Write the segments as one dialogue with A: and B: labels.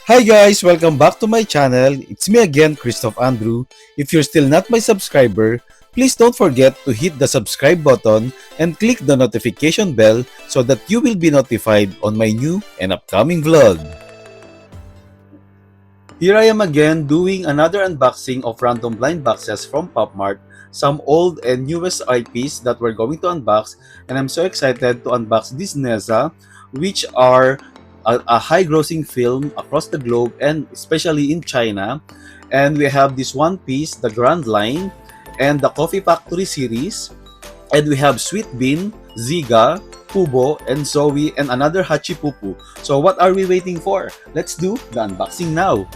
A: Hi guys, welcome back to my channel. It's me again, Christoph Andrew. If you're still not my subscriber, please don't forget to hit the subscribe button and click the notification bell so that you will be notified on my new and upcoming vlog. Here I am again doing another unboxing of random blind boxes from PopMart, some old and newest IPs that we're going to unbox, and I'm so excited to unbox this NESA, which are a high-grossing film across the globe and especially in China. And we have this One Piece, the Grand Line, and the Coffee Factory series, and we have Sweet Bean, Ziga, Kubo, and Zoe, and another Hachipupu. So what are we waiting for? Let's do the unboxing now.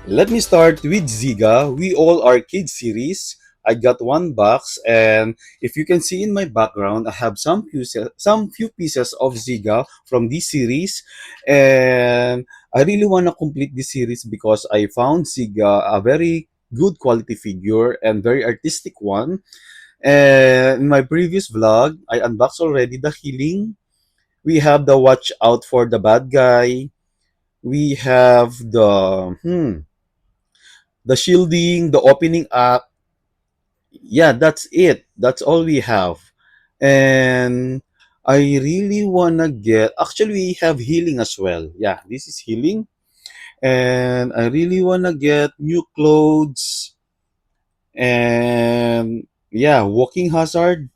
A: Let me start with Ziga. We All Are Kids series. I got one box, and if you can see in my background, I have some few pieces of Ziga from this series, and I really want to complete this series because I found Ziga a very good quality figure and very artistic one. And in my previous vlog, I unboxed already the healing. We have the watch out for the bad guy. We have the shielding, the opening act. Yeah, that's it. That's all we have. And I really wanna get. Actually, we have healing as well. Yeah, this is healing, and I really wanna get new clothes and yeah, walking hazard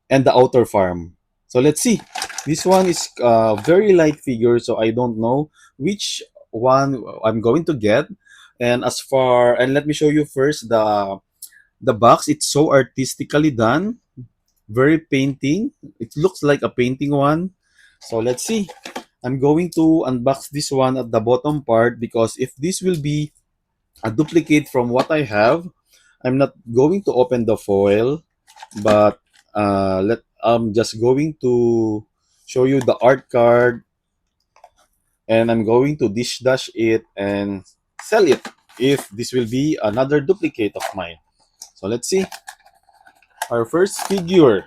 A: and the outer farm. So let's see. This one is very light figure, so I don't know which one I'm going to get. And let me show you first the box. It's so artistically done, very painting. It looks like a painting one. So let's see. I'm going to unbox this one at the bottom part because if this will be a duplicate from what I have, I'm not going to open the foil, but I'm just going to show you the art card, and I'm going to dish dash it and sell it if this will be another duplicate of mine. So let's see. Our first figure.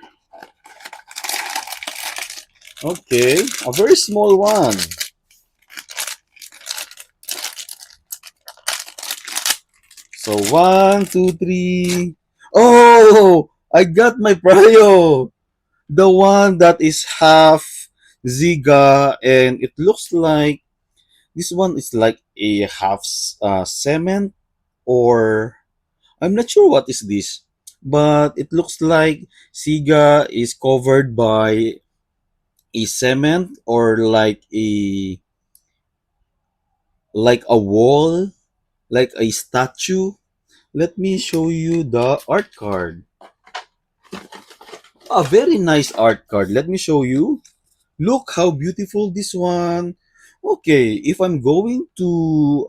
A: Okay, a very small one. So one, two, three. Oh, I got my Prio. The one that is half Ziga, and it looks like this one is like a half cement, or I'm not sure what is this, but it looks like Ziga is covered by a cement or like a wall, like a statue. Let me show you the art card. A very nice art card. Let me show you. Look how beautiful this one. Okay, if I'm going to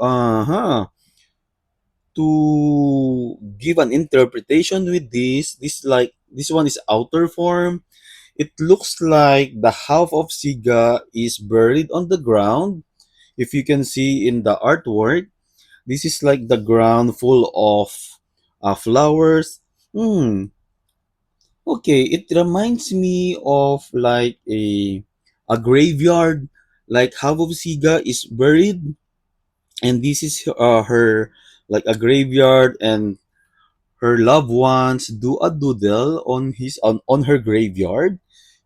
A: give an interpretation with this one is outer form. It looks like the half of Siga is buried on the ground. If you can see in the artwork, this is like the ground full of flowers. Okay, it reminds me of like a graveyard, like half of Siga is buried, and this is her like a graveyard, and her loved ones do a doodle on her graveyard.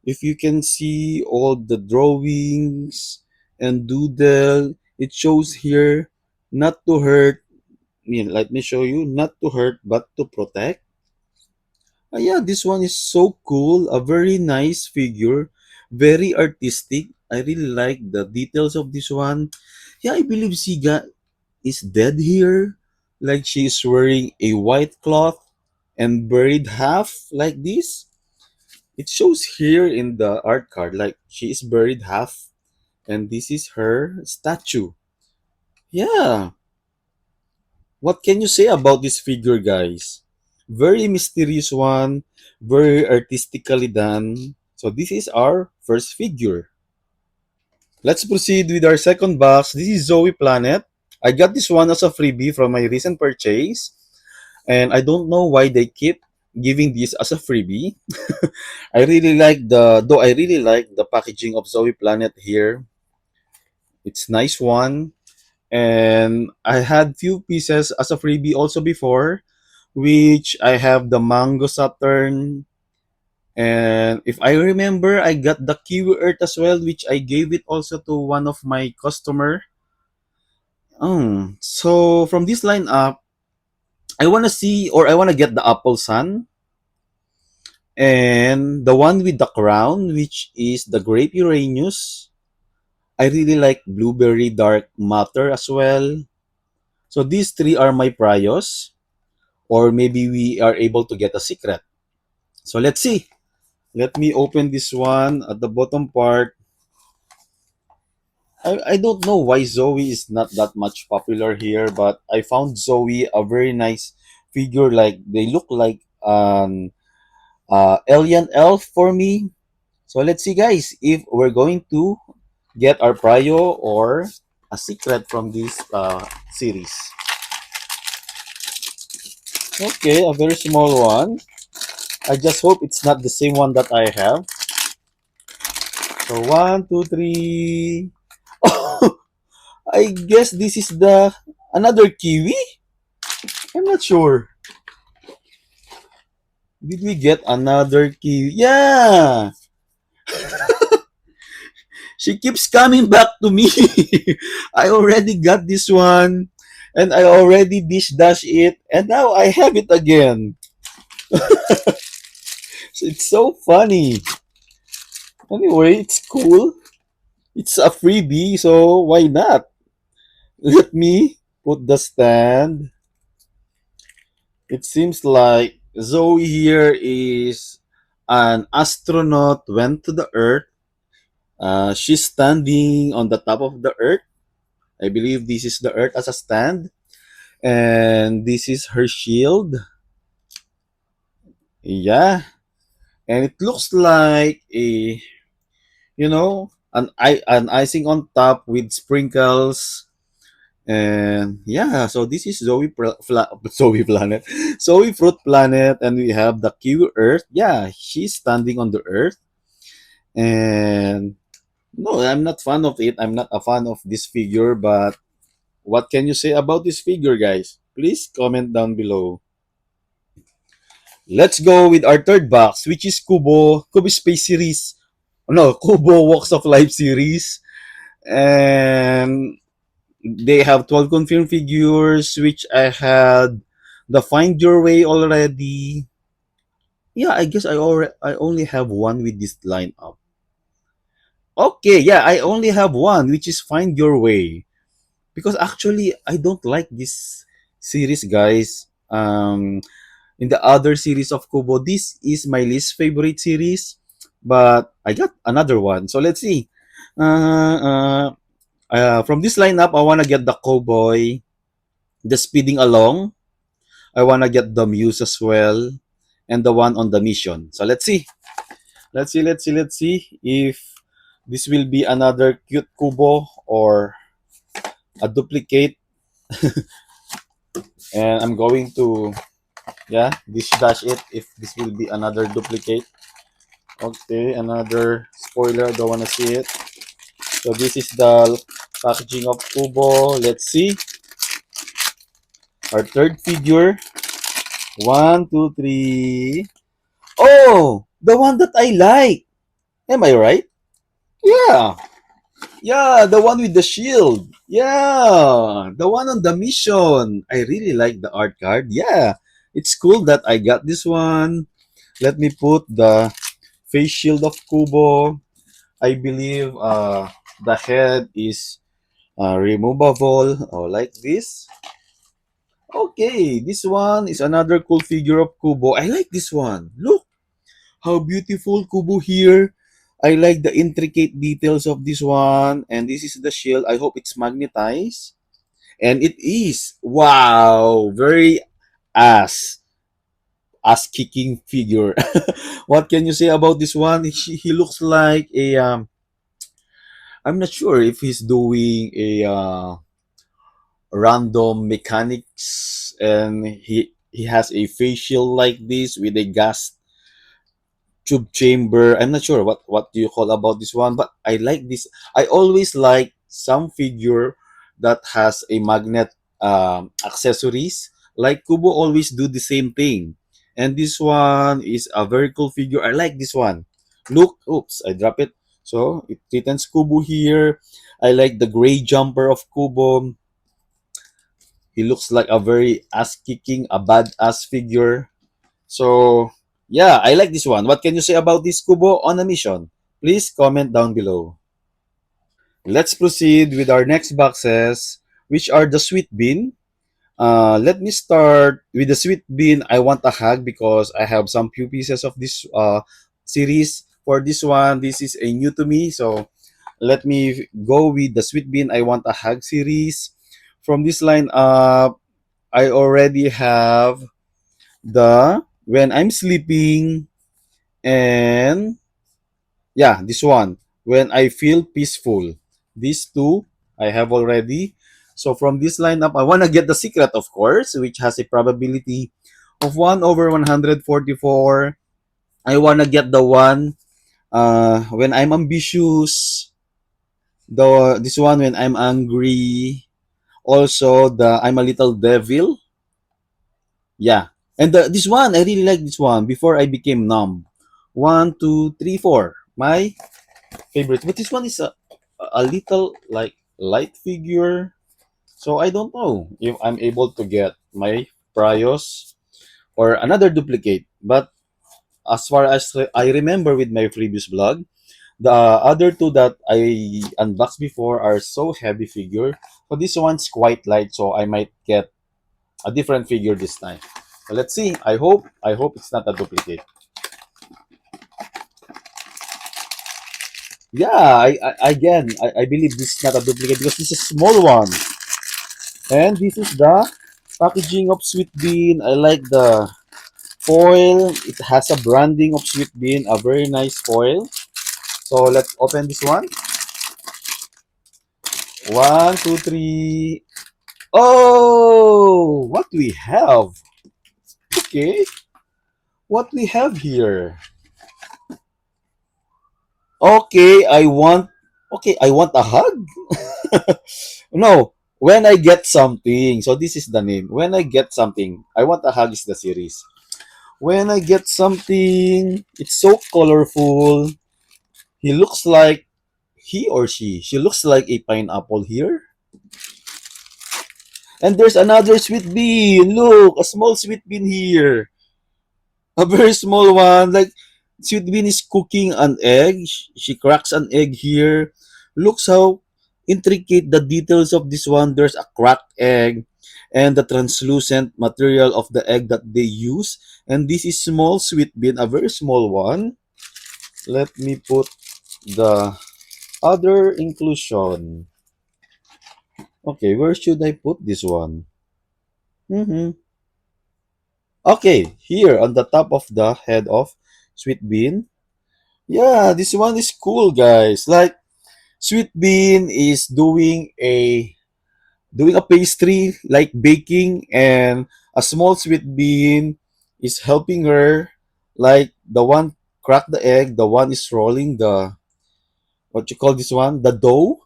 A: If you can see all the drawings and doodle, it shows here not to hurt. Let me show you, not to hurt but to protect. Yeah, this one is so cool. A very nice figure, very artistic. I really like the details of this one. Yeah, I believe Siga is dead here. Like she is wearing a white cloth and buried half like this. It shows here in the art card like she is buried half, and this is her statue. Yeah, what can you say about this figure, guys? Very mysterious one, very artistically done. So this is our first figure. Let's proceed with our second box. This is Zoe Planet. I got this one as a freebie from my recent purchase, and I don't know why they keep giving this as a freebie. I really like the packaging of Zoe Planet here. It's nice one. And I had few pieces as a freebie also before, which I have the Mango Saturn. And if I remember, I got the Kiwi Earth as well, which I gave it also to one of my customer. So from this lineup, I want to see or I want to get the Apple Sun and the one with the crown, which is the Grape Uranus. I really like Blueberry Dark Matter as well. So these three are my priors, or maybe we are able to get a secret. So let's see. Let me open this one at the bottom part. I don't know why Zoe is not that much popular here, but I found Zoe a very nice figure. Like they look like an alien elf for me. So let's see, guys, if we're going to get our prio or a secret from this series. Okay, a very small one. I just hope it's not the same one that I have. So one, two, three. I guess this is the another kiwi. I'm not sure. Did we get another kiwi? Yeah, she keeps coming back to me. I already got this one, and I already dish dash it, and now I have it again. It's so funny. Anyway, it's cool. It's a freebie, so why not? Let me put the stand. It seems like Zoe here is an astronaut went to the Earth. She's standing on the top of the Earth. I believe this is the Earth as a stand, and this is her shield. Yeah, and it looks like a an icing on top with sprinkles. And yeah, so this is Zoe Planet, Zoe Fruit Planet, and we have the Kiwi Earth. Yeah, she's standing on the Earth, and no, I'm not fan of it. I'm not a fan of this figure, but what can you say about this figure, guys? Please comment down below. Let's go with our third box, which is Kubo Space Series. No, Kubo Walks of Life series. And they have 12 confirmed figures, which I had the Find Your Way already. Yeah, I guess I only have one with this lineup. Okay, yeah, I only have one, which is Find Your Way. Because actually, I don't like this series, guys. In the other series of Kubo, this is my least favorite series, but I got another one. So let's see. Uh, uh, from this lineup, I want to get the Cowboy, the Speeding Along. I want to get the Muse as well, and the one on the mission. So let's see. Let's see if this will be another cute Kubo or a duplicate. And I'm going to, yeah, this dash it if this will be another duplicate. Okay, another spoiler. I don't want to see it. So this is the packaging of Kubo. Let's see. Our third figure. One, two, three. Oh, the one that I like. Am I right? Yeah. Yeah, the one with the shield. Yeah, the one on the mission. I really like the art card. Yeah, it's cool that I got this one. Let me put the face shield of Kubo. I believe the head is removable like this. Okay, this one is another cool figure of Kubo. I like this one. Look how beautiful Kubo here. I like the intricate details of this one. And this is the shield. I hope it's magnetized. And it is. Wow. Very ass. Ass kicking figure. What can you say about this one? He looks like a I'm not sure if he's doing a random mechanics, and he has a facial like this with a gas tube chamber. I'm not sure what do you call about this one, but I like this. I always like some figure that has a magnet accessories. Like Kubo always do the same thing. And this one is a very cool figure. I like this one. Look, oops, I drop it. So it returns Kubo here. I like the gray jumper of Kubo. He looks like a very ass kicking, a badass figure. So yeah, I like this one. What can you say about this Kubo on a mission? Please comment down below. Let's proceed with our next boxes, which are the sweet bean. Let me start with the sweet bean. I want a hug because I have some few pieces of this series. For this one, this is a new to me. So let me go with the sweet bean. I want a hug series. From this line up, I already have the when I'm sleeping and yeah, this one. When I feel peaceful. These two I have already. So from this lineup, I want to get the secret, of course, which has a probability of 1 over 144. I want to get the one when I'm ambitious. The this one when I'm angry. Also the I'm a little devil. Yeah. And this one, I really like this one before I became numb. One, two, three, four. My favorite. But this one is a little like light figure. So I don't know if I'm able to get my Prios or another duplicate. But as far as I remember with my previous vlog, the other two that I unboxed before are so heavy figure. So this one's quite light, so I might get a different figure this time. So let's see. I hope it's not a duplicate. Yeah, I believe this is not a duplicate because this is a small one. And this is the packaging of Sweet Bean. I like the foil. It has a branding of Sweet Bean, a very nice foil. So let's open this one. One, two, three. Oh, what we have? Okay, what we have here? Okay, I want. Okay, I want a hug. No, when I get something. So this is the name. When I get something, I want a hug is the series. When I get something, it's so colorful. He looks like he or she looks like a pineapple here. And there's another sweet bean. Look, a small sweet bean here. A very small one. Like, sweet bean is cooking an egg. She cracks an egg here. Looks how intricate the details of this one. There's a cracked egg and the translucent material of the egg that they use. And this is small sweet bean, a very small one. Let me put the other inclusion. Okay, where should I put this one? Mm-hmm. Okay, here on the top of the head of Sweet Bean. Yeah, this one is cool, guys. Like Sweet Bean is doing a pastry, like baking, and a small Sweet Bean is helping her. Like the one crack the egg, the one is rolling the what you call this one, the dough.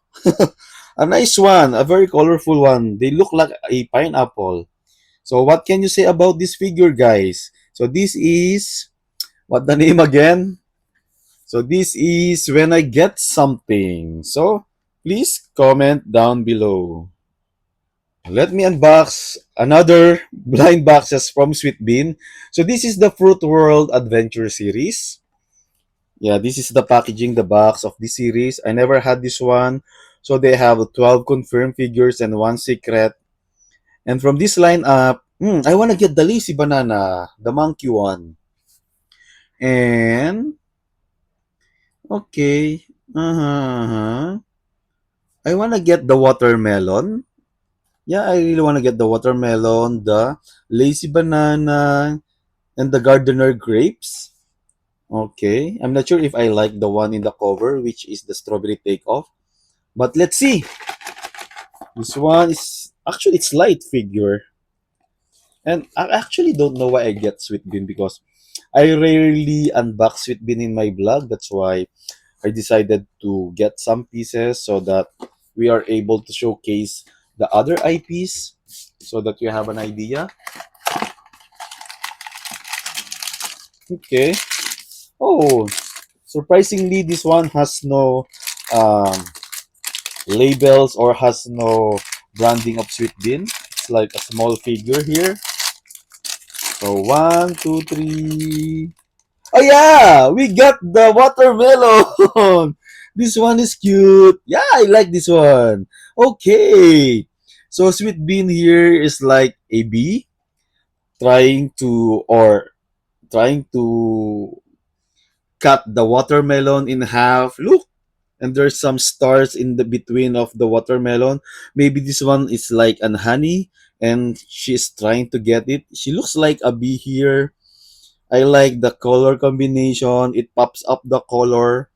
A: A nice one, a very colorful one. They look like a pineapple. So what can you say about this figure, guys? So this is what the name again? So this is when I get something. So please comment down below. Let me unbox another blind boxes from Sweet Bean. So this is the Fruit World Adventure series. Yeah, this is the packaging, the box of this series. I never had this one. So they have 12 confirmed figures and one secret. And from this lineup, I want to get the lazy banana, the monkey one. And okay, uh-huh. I want to get the watermelon. Yeah, I really want to get the watermelon, the lazy banana, and the gardener grapes. Okay, I'm not sure if I like the one in the cover, which is the strawberry takeoff. But let's see. This one is actually it's light figure, and I actually don't know why I get sweet bean because I rarely unbox sweet bean in my vlog. That's why I decided to get some pieces so that we are able to showcase the other IPs so that you have an idea. Okay. Oh, surprisingly, this one has no um, labels or has no branding of Sweet Bean. It's like a small figure here. So one, two, three. Oh yeah, we got the watermelon. This one is cute. Yeah, I like this one. Okay. So Sweet Bean here is like a bee trying to cut the watermelon in half. Look, and there's some stars in the between of the watermelon. Maybe this one is like an honey and she's trying to get it. She looks like a bee here. I like the color combination. It pops up the color.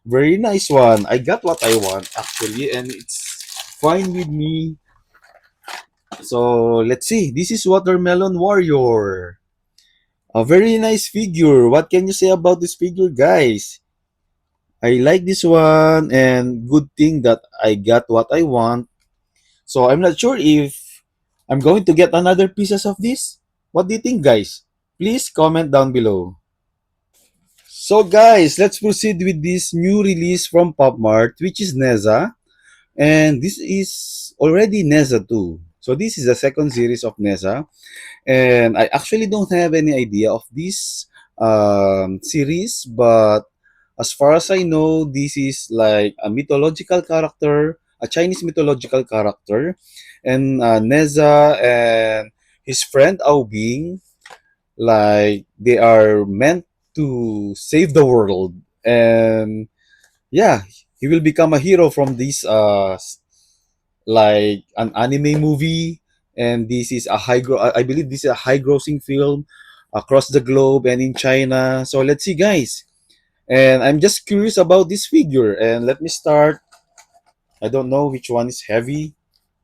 A: Very nice one. I got what I want actually, and it's fine with me. So let's see. This is Watermelon Warrior. A very nice figure. What can you say about this figure, guys? I like this one, and good thing that I got what I want. So I'm not sure if I'm going to get another pieces of this. What do you think, guys? Please comment down below. So guys, let's proceed with this new release from PopMart, which is Neza. And this is already Neza 2. So this is the second series of Neza. And I actually don't have any idea of this series, but as far as I know, this is like a mythological character, a Chinese mythological character. And Neza and his friend Ao Bing, like they are meant to save the world. And yeah, he will become a hero from this like an anime movie, and this is a I believe this is a high grossing film across the globe and in China. So let's see, guys. And I'm just curious about this figure, and let me start. I don't know which one is heavy,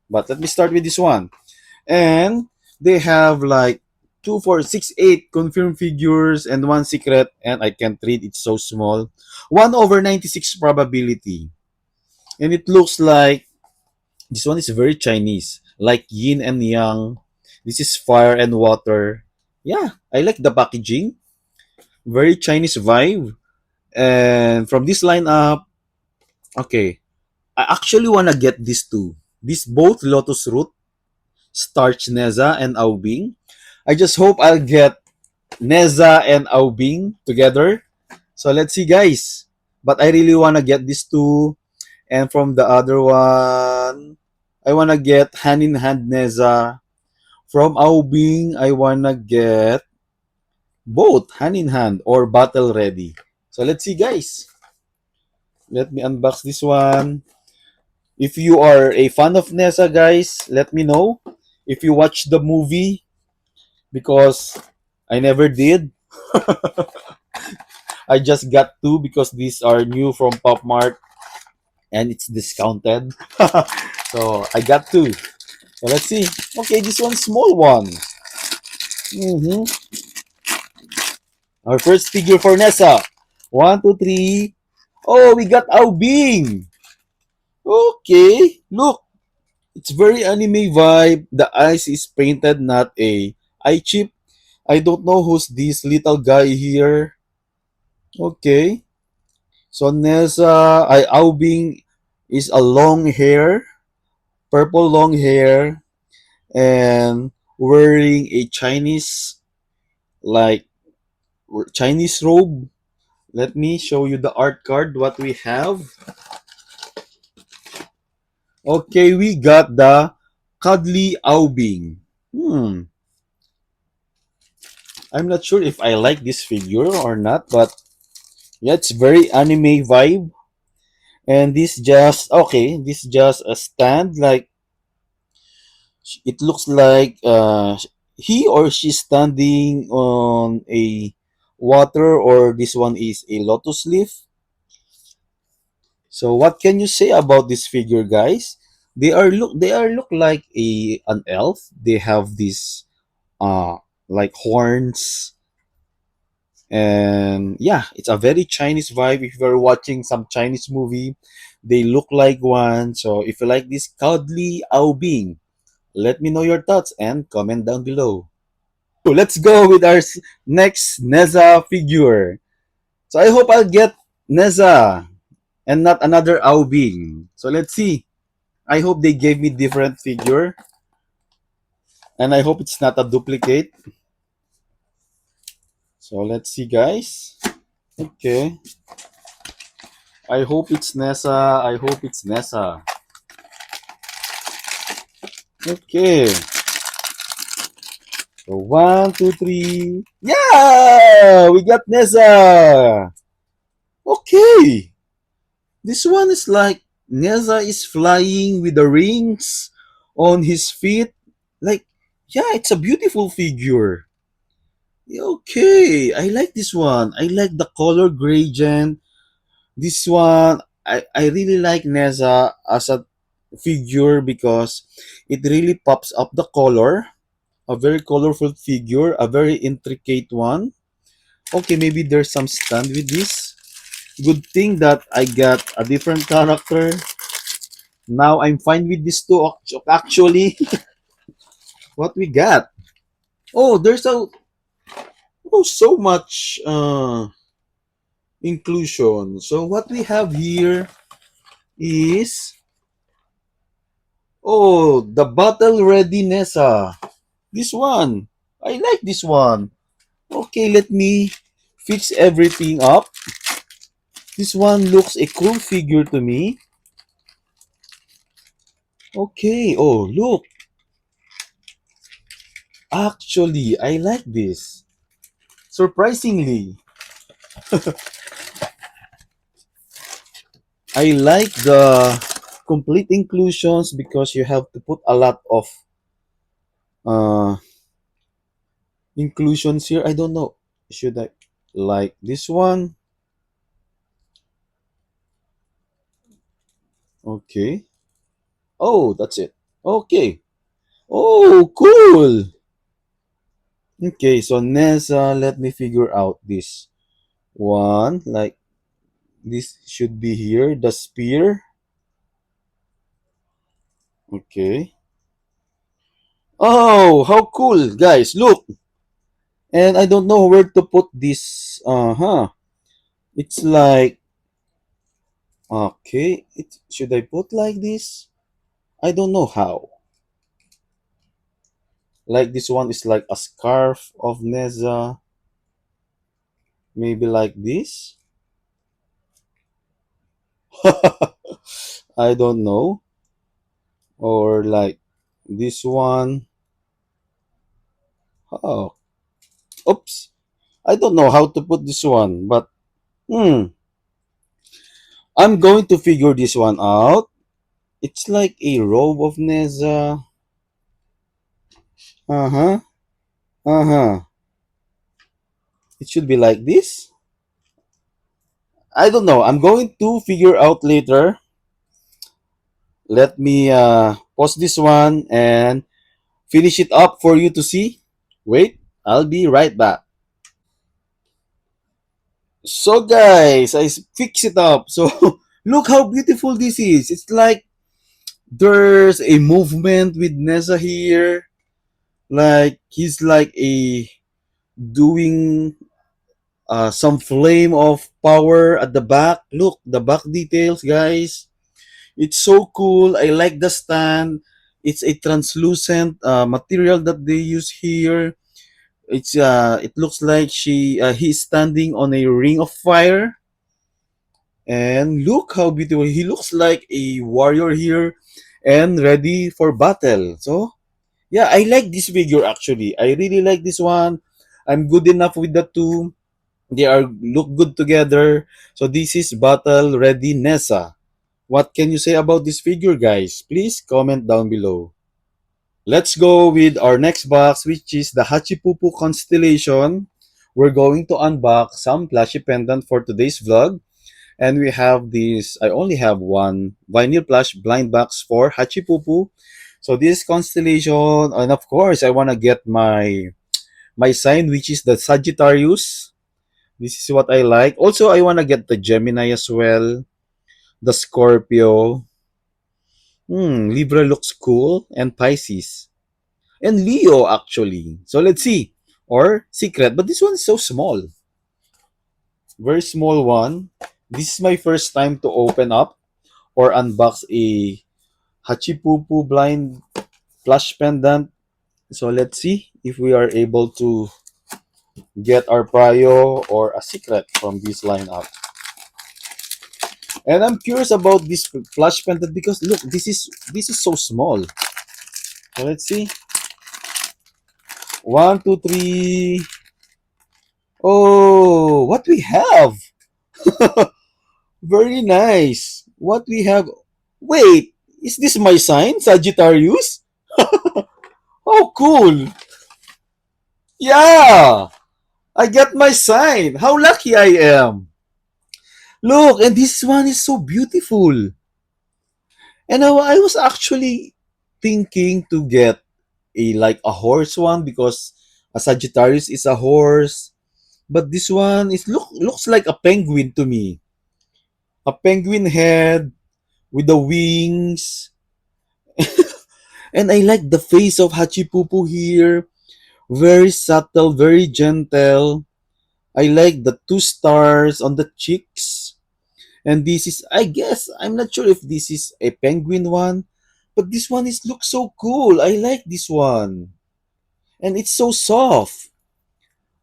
A: but let me start with this one. And they have like 2, 4, 6, 8 confirmed figures and one secret, and I can't read, it's so small. 1/96 probability. And it looks like this one is very Chinese, like yin and yang. This is fire and water. Yeah, I like the packaging. Very Chinese vibe. And from this lineup, okay, I actually wanna get these two. These both Lotus Root, Starch Neza and Aubing. I just hope I'll get Neza and Aubing together. So let's see, guys. But I really wanna get these two. And from the other one, I wanna get Hand in Hand Neza. From Aubing, I wanna get both Hand in Hand or Battle Ready. So let's see, guys. Let me unbox this one. If you are a fan of Nessa, guys, let me know. If you watch the movie, because I never did. I just got two because these are new from Pop Mart and it's discounted. So I got two. So let's see. Okay, this one's small one. hmm Our first figure for Nessa. One, two, three. Oh, we got Ao Bing. Okay, look. It's very anime vibe. The eyes is painted, not a eye chip. I don't know who's this little guy here. Okay. So Nessa, Ao Bing is a long hair, purple long hair, and wearing a Chinese, like Chinese robe. Let me show you the art card, what we have. Okay, we got the Cuddly Aubing. I'm not sure if I like this figure or not, but yeah, it's very anime vibe. And this just a stand, like it looks like he or she standing on a water, or this one is a lotus leaf. So what can you say about this figure, guys? They are look like a an elf. They have these uh like horns, and yeah, it's a very Chinese vibe. If you're watching some Chinese movie, They look like one. So if you like this cuddly Aubing, let me know your thoughts and comment down below. So let's go with our next Neza figure. So I hope I'll get Neza and not another Aubing. So let's see. I hope they gave me different figure and I hope it's not a duplicate. So let's see, guys. Okay. I hope it's Nessa. I hope it's Nessa. Okay. So one, two, three. Yeah, we got Nessa. Okay. This one is like Nessa is flying with the rings on his feet. Like, yeah, it's a beautiful figure. Okay, I like this one. I like the color gradient. This one, I really like Nessa as a figure because it really pops up the color. A very colorful figure, a very intricate one. Okay, maybe there's some stand with this. Good thing that I got a different character. Now I'm fine with this too. Actually, what we got? Oh, there's a so much inclusion. So what we have here is the battle readiness. This one. I like this one. Okay, let me fix everything up. This one looks a cool figure to me. Okay, oh, look. Actually, I like this. Surprisingly, I like the complete inclusions because you have to put a lot of uh, inclusions here. I don't know. Should I like this one? Okay. Oh, that's it. Okay. Oh, cool. Okay, so Nessa, let me figure out this one. Like, this should be here. The spear. Okay. Oh, how cool, guys. Look. And I don't know where to put this. Uh-huh. It's like, okay. Should I put like this? I don't know how. Like this one is like a scarf of Neza. Maybe like this. I don't know. Or like this one. Oh, oops. I don't know how to put this one, but I'm going to figure this one out. It's like a robe of Neza. Uh-huh. Uh-huh. It should be like this. I don't know. I'm going to figure out later. Let me pause this one and finish it up for you to see. Wait, I'll be right back. So guys, I fix it up. So look how beautiful this is. It's like there's a movement with Neza here. Like he's like a doing some flame of power at the back. Look, the back details, guys. It's so cool. I like the stand. It's a translucent material that they use here. It looks like he's standing on a ring of fire. And look how beautiful. He looks like a warrior here and ready for battle. So, yeah, I like this figure actually. I really like this one. I'm good enough with the two. They are look good together. So this is battle ready Nessa. What can you say about this figure, guys? Please comment down below. Let's go with our next box, which is the Hachipupu Constellation. We're going to unbox some plushie pendant for today's vlog. And we have this, I only have one vinyl plush blind box for Hachipupu. So this constellation, and of course, I want to get my sign, which is the Sagittarius. This is what I like. Also, I want to get the Gemini as well. the Scorpio. Libra looks cool, and Pisces. And Leo, actually. So let's see. Or Secret, but this one is so small. Very small one. This is my first time to open up or unbox a Hachipupu blind plush pendant. So let's see if we are able to get our prio or a secret from this lineup. And I'm curious about this plush pendant because look, this is so small. So let's see. One, two, three. Oh, what we have? Very nice. What we have? Wait, is this my sign, Sagittarius? Oh, cool. Yeah, I got my sign. How lucky I am. Look, and this one is so beautiful. And I was actually thinking to get a horse one because a Sagittarius is a horse. But this one looks like a penguin to me. A penguin head with the wings. And I like the face of Hachipupu here. Very subtle, very gentle. I like the two stars on the cheeks. And this is, I guess, I'm not sure if this is a penguin one, but this one is looks so cool. I like this one. And it's so soft.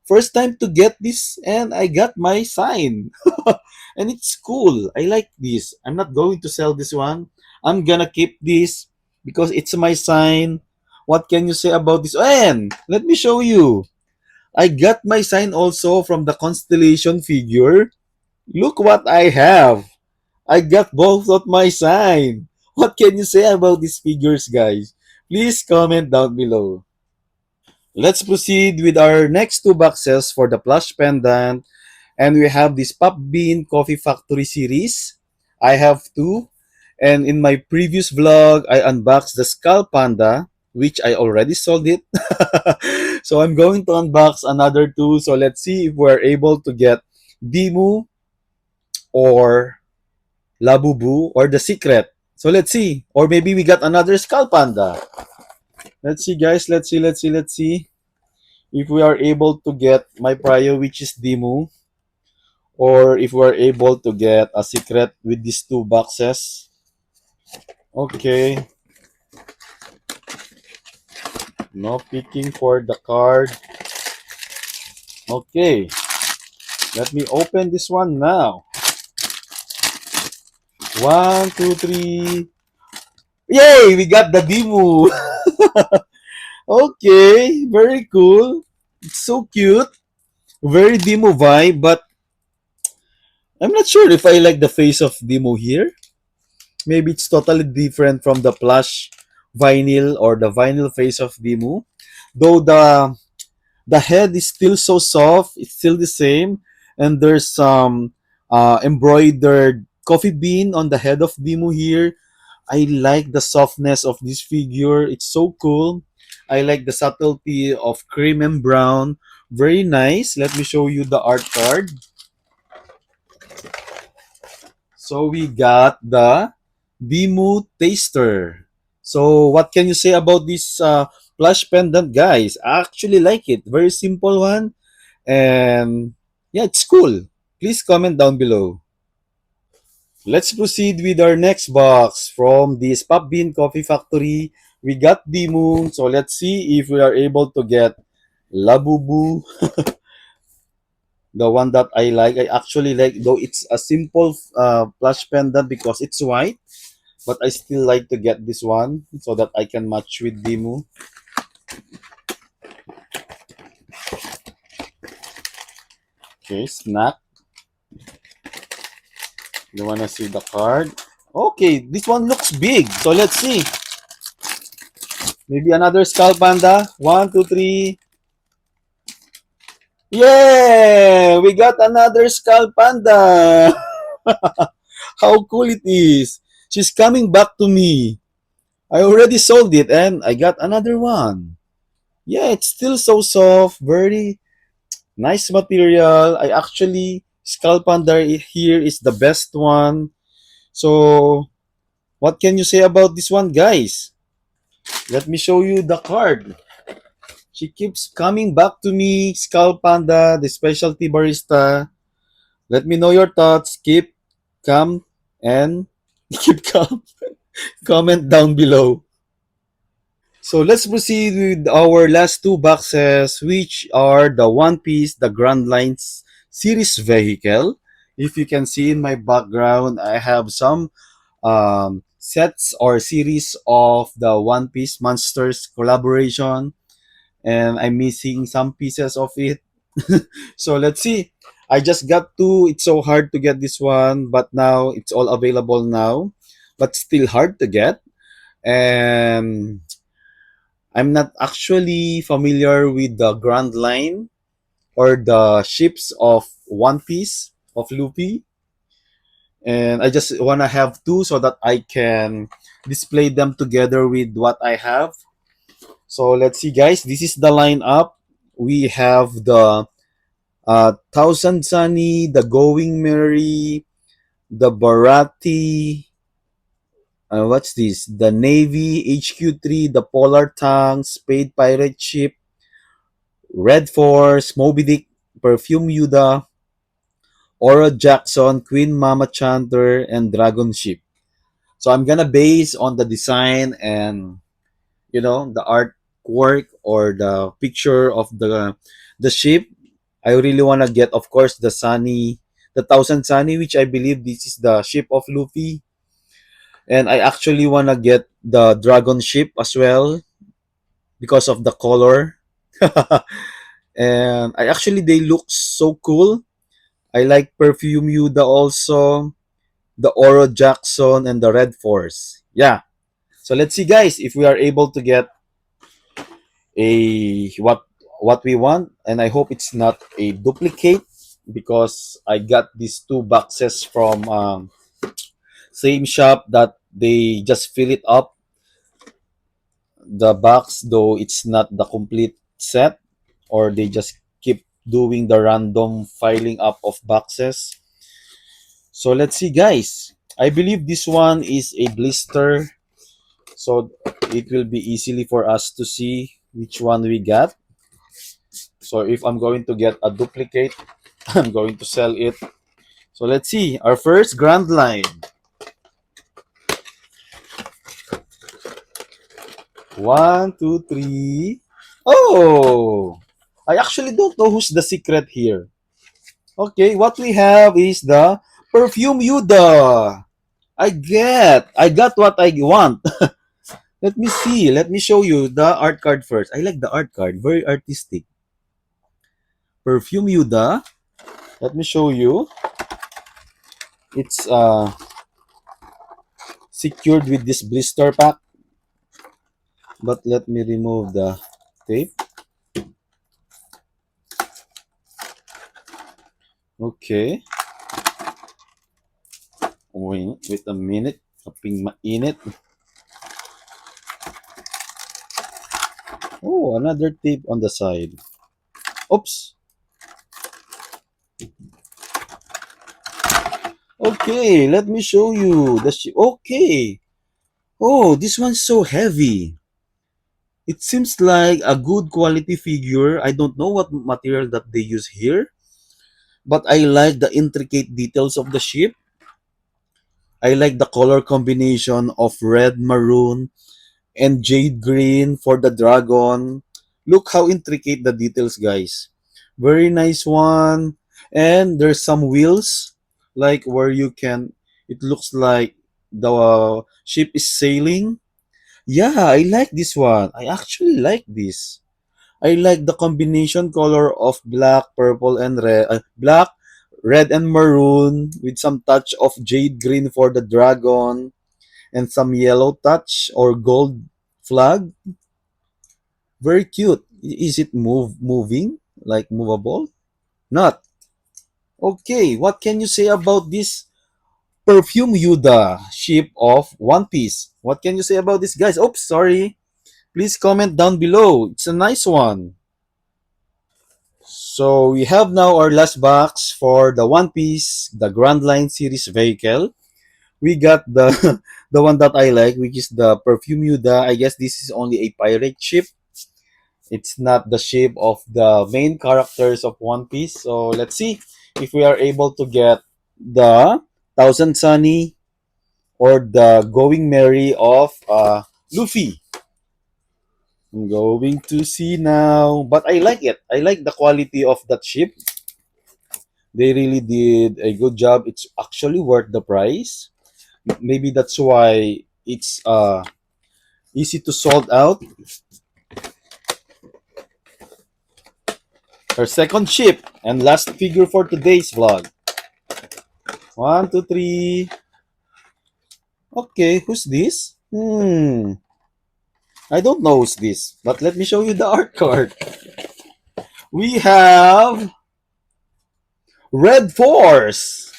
A: First time to get this, and I got my sign. And it's cool. I like this. I'm not going to sell this one. I'm gonna keep this because it's my sign. What can you say about this? And let me show you. I got my sign also from the constellation figure. Look what I have. I got both of my sign. What can you say about these figures, guys? Please comment down below. Let's proceed with our next two boxes for the plush pendant. And we have this Pop Bean Coffee Factory series. I have two. And in my previous vlog, I unboxed the Skull Panda, which I already sold it. So I'm going to unbox another two. So let's see if we're able to get Dimu or Labubu or the Secret. So let's see. Or maybe we got another Skull Panda. Let's see, guys. Let's see if we are able to get my prio, which is Dimu, or if we're able to get a secret with these two boxes. Okay, no picking for the card. Okay, let me open this one now. One, two, three. Yay, we got the Dimu. Okay, very cool. It's so cute. Very Dimu vibe, but I'm not sure if I like the face of Dimu here. Maybe it's totally different from the plush vinyl or the vinyl face of Dimu. Though the head is still so soft, it's still the same, and there's some embroidered coffee bean on the head of Dimu here. I like the softness of this figure. It's so cool. I like the subtlety of cream and brown. Very nice. Let me show you the art card. So we got the Dimu Taster. So what can you say about this plush pendant, guys? I actually like it. Very simple one. And yeah, it's cool. Please comment down below. Let's proceed with our next box from this Pop Bean Coffee Factory. We got Dimu. So let's see if we are able to get Labubu, the one that I like. I actually like, though it's a simple plush pendant because it's white. But I still like to get this one so that I can match with Dimu. Okay, snack. You wanna see the card? Okay, this one looks big. So let's see. Maybe another Skull Panda. One, two, three. Yeah! We got another Skull Panda. How cool it is. She's coming back to me. I already sold it and I got another one. Yeah, it's still so soft. Very nice material. I actually, Skull Panda here is the best one. So, what can you say about this one, guys? Let me show you the card. She keeps coming back to me, Skull Panda, the specialty barista. Let me know your thoughts. Keep calm and keep calm. Comment down below. So let's proceed with our last two boxes, which are the One Piece, the Grand Lines series vehicle. If you can see in my background, I have some sets or series of the One Piece Monsters collaboration, and I'm missing some pieces of it. So let's see. I just got two. It's so hard to get this one, but now it's all available now, but still hard to get. And I'm not actually familiar with the Grand Line or the ships of One Piece of Luffy, and I just wanna have two so that I can display them together with what I have. So let's see, guys. This is the lineup. We have the Thousand Sunny, the Going Merry, the Barati. What's this? The Navy HQ3, the Polar Tank, Spade Pirate Ship, Red Force, Moby Dick, Perfume Yuda, Aura Jackson, Queen Mama Chanter, and Dragon Ship. So I'm gonna base on the design and the artwork or the picture of the ship. I really wanna get, of course, the Thousand Sunny, which I believe this is the ship of Luffy, and I actually wanna get the Dragon Ship as well because of the color. And I actually they look so cool. I like Perfume Yuda also, the Oro Jackson, and the Red Force. Yeah. So let's see, guys, if we are able to get a what we want, and I hope it's not a duplicate because I got these two boxes from same shop that they just fill it up the box, though it's not the complete set, or they just keep doing the random filing up of boxes. So let's see, guys. I believe this one is a blister, so it will be easily for us to see which one we got. So if I'm going to get a duplicate, I'm going to sell it. So let's see. Our first Grand Line. One, two, three. Oh! I actually don't know who's the secret here. Okay, what we have is the Perfume Yuda. I got what I want. Let me see. Let me show you the art card first. I like the art card. Very artistic. Perfume Yuda. Let me show you. It's secured with this blister pack. But let me remove the tape. Okay. Wait a minute. Kaping mainit. Oh, another tape on the side. Oops. Okay, let me show you the okay. Oh, this one's so heavy. It seems like a good quality figure. I don't know what material that they use here, but I like the intricate details of the ship. I like the color combination of red, maroon, and jade green for the dragon. Look how intricate the details, guys. Very nice one. And there's some wheels, like where you can, it looks like the ship is sailing. Yeah, I like this one. I actually like this. I like the combination color of black, purple, and red. Black, red, and maroon with some touch of jade green for the dragon and some yellow touch or gold flag. Very cute. Is it moving? Like movable? Not. Okay, what can you say about this Perfume Yuda ship of One Piece? What can you say about this, guys? Oops, sorry. Please comment down below. It's a nice one. So we have now our last box for the One Piece, the Grand Line series vehicle, We got the the one that I like, which is the Perfume Yuda. I guess this is only a pirate ship. It's not the ship of the main characters of One Piece. So let's see if we are able to get the Thousand Sunny or the Going Merry of Luffy. I'm going to see now. But I like it. I like the quality of that ship. They really did a good job. It's actually worth the price. Maybe that's why it's easy to sold out. Her second ship and last figure for today's vlog. One, two, three. Okay, who's this? I don't know who's this, but let me show you the art card. We have Red Force.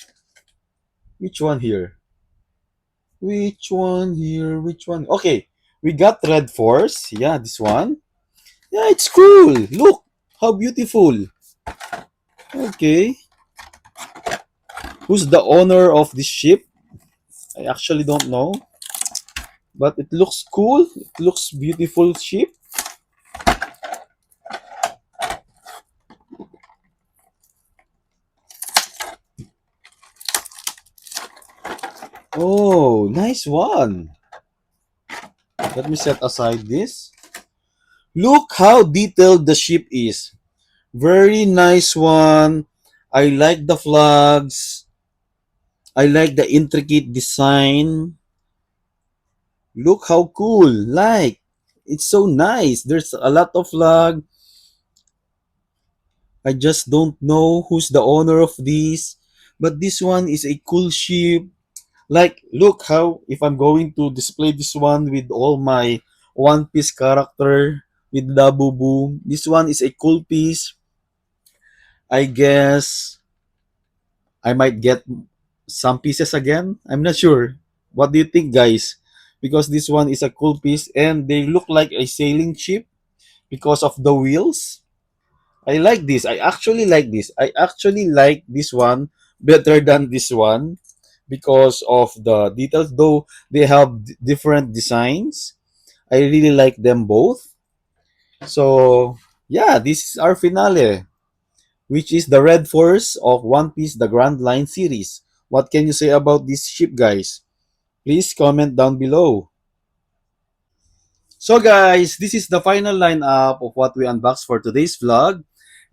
A: Which one here? Which one here? Which one? Okay, we got Red Force. Yeah, this one. Yeah, it's cool. Look, how beautiful. Okay. Who's the owner of this ship? I actually don't know. But it looks cool. It looks beautiful ship. Oh, nice one. Let me set aside this. Look how detailed the ship is. Very nice one. I like the flags. I like the intricate design. Look how cool. Like, it's so nice. There's a lot of flag. I just don't know who's the owner of this. But this one is a cool ship. Like, look how, if I'm going to display this one with all my One Piece character, with Dabubu, this one is a cool piece. I guess I might get some pieces again. I'm not sure. What do you think, guys? Because this one is a cool piece and they look like a sailing ship because of the wheels. I like this. I actually like this. I actually like this one better than this one because of the details. Though they have different designs, I really like them both. So yeah, this is our finale, which is the Red Force of One Piece, the Grand Line series. What can you say about this ship, guys? Please comment down below. So guys, this is the final lineup of what we unboxed for today's vlog.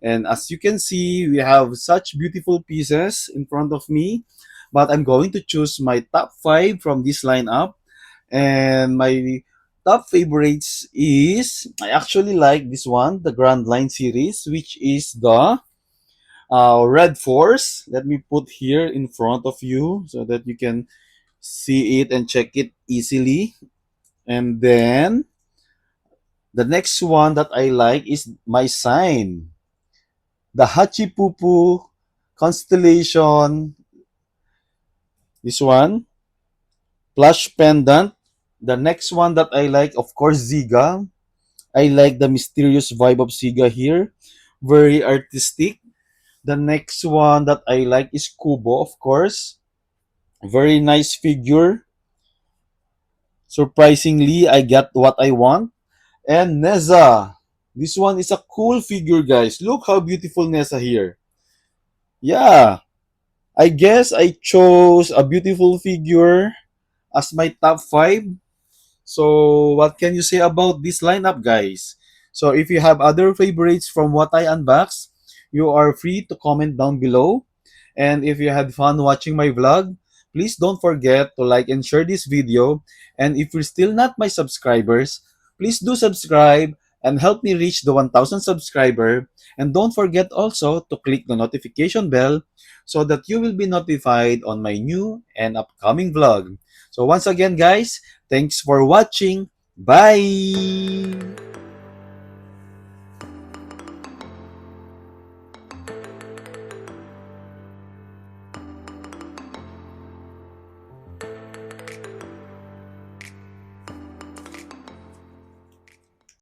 A: And as you can see, we have such beautiful pieces in front of me. But I'm going to choose my top 5 from this lineup. And my top favorites is, I actually like this one, the Grand Line series, which is the Red Force. Let me put here in front of you so that you can see it and check it easily. And then the next one that I like is my sign, the Hachipupu constellation. This one, plush pendant. The next one that I like, of course, Ziga. I like the mysterious vibe of Ziga here. Very artistic. The next one that I like is Kubo, of course. Very nice figure. Surprisingly, I got what I want. And Neza. This one is a cool figure, guys. Look how beautiful Neza here. Yeah, I guess I chose a beautiful figure as my top 5. So, what can you say about this lineup, guys? So, if you have other favorites from what I unboxed, you are free to comment down below. And if you had fun watching my vlog, please don't forget to like and share this video. And if you're still not my subscribers, please do subscribe and help me reach the 1,000 subscriber. And don't forget also to click the notification bell so that you will be notified on my new and upcoming vlog. So once again, guys, thanks for watching. Bye!